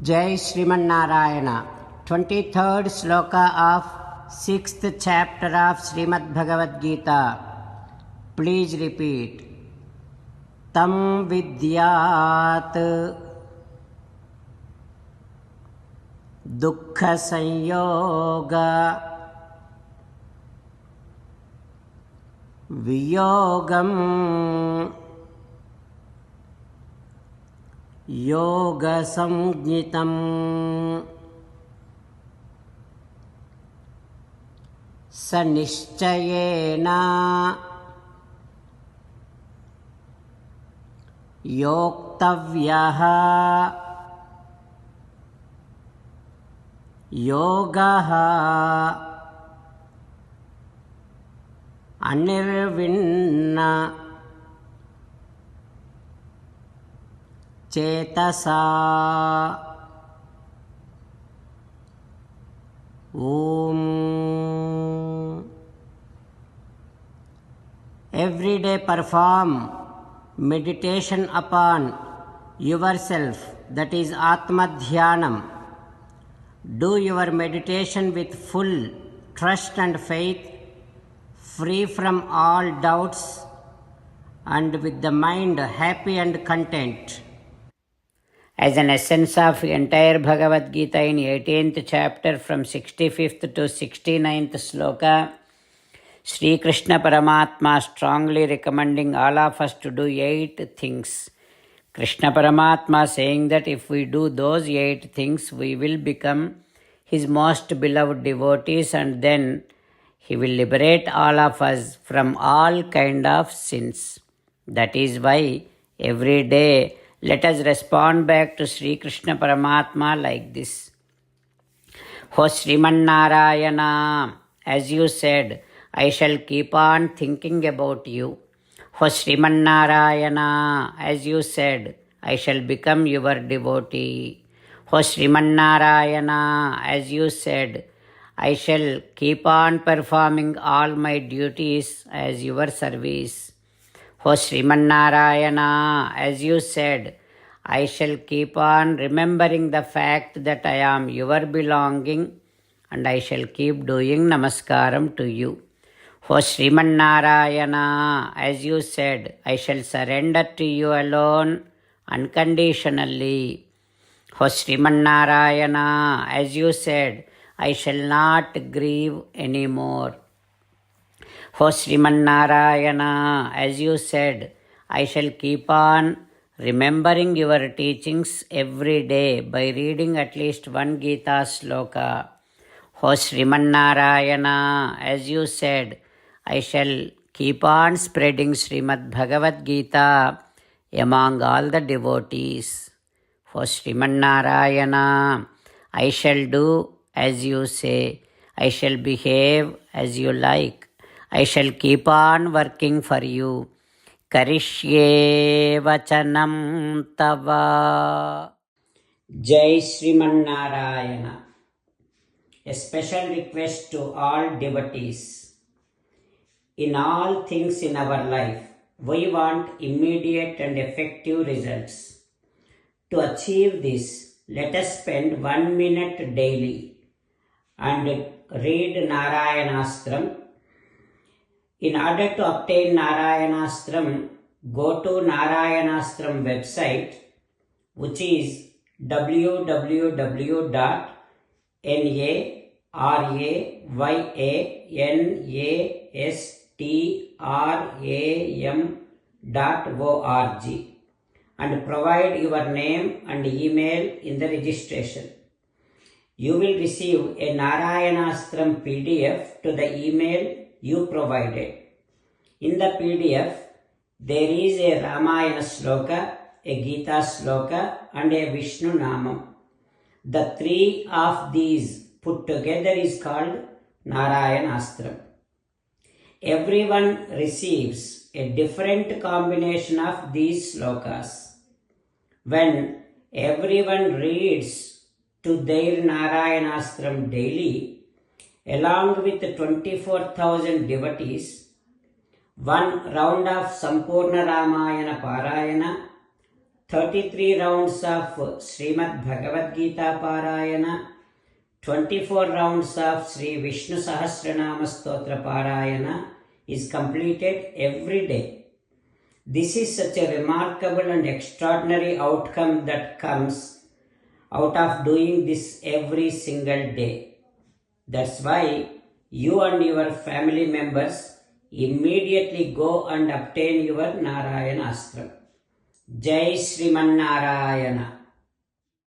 Jai Srimannarayana. 23rd Sloka of 6th chapter of Srimad Bhagavad Gita. Please repeat. Tam vidyat dukkha sanyoga viyogam yoga samgnitam sa nischayena yoktavyaha yogaha anirvinna चेतसा Om. Every day perform meditation upon yourself, that is Atma Dhyanam. Do your meditation with full trust and faith, free from all doubts, and with the mind happy and content. As an essence of entire Bhagavad Gita in 18th chapter from 65th to 69th sloka, Sri Krishna Paramatma strongly recommending all of us to do 8 things. Krishna Paramatma saying that if we do those 8 things, we will become His most beloved devotees, and then He will liberate all of us from all kind of sins. That is why every day let us respond back to Sri Krishna Paramatma like this. Ho Srimannarayana, as you said, I shall keep on thinking about you. Ho Srimannarayana, as you said, I shall become your devotee. Ho Srimannarayana, as you said, I shall keep on performing all my duties as your service. O Srimannarayana, as you said, I shall keep on remembering the fact that I am your belonging, and I shall keep doing namaskaram to you. O Srimannarayana, as you said, I shall surrender to you alone unconditionally. O Srimannarayana, as you said, I shall not grieve anymore. O Srimannarayana, as you said, I shall keep on remembering your teachings every day by reading at least one Gita sloka. O Srimannarayana, as you said, I shall keep on spreading Srimad Bhagavad Gita among all the devotees. O Srimannarayana, I shall do as you say. I shall behave as you like. I shall keep on working for you. Karishye vachanam tava. Jai Srimannarayana. A special request to all devotees. In all things in our life, we want immediate and effective results. To achieve this, let us spend 1 minute daily and read Narayanastram. In order to obtain Narayanastram, go to Narayanastram website, which is www.narayanastram.org, and provide your name and email in the registration. You will receive a Narayanastram PDF to the email you provided. In the PDF, there is a Ramayana sloka, a Gita sloka, and a Vishnu Namam. The 3 of these put together is called Narayanastram. Everyone receives a different combination of these slokas. When everyone reads to their Narayanastram daily, along with 24,000 devotees, one round of Sampurna Ramayana Parayana 33 rounds of Srimad Bhagavad Gita Parayana, 24 rounds of Sri Vishnu Sahasranama Stotra Parayana is completed every day. This is such a remarkable and extraordinary outcome that comes out of doing this every single day. That's why you and your family members immediately go and obtain your Narayana Astram. Jai Sriman Narayana.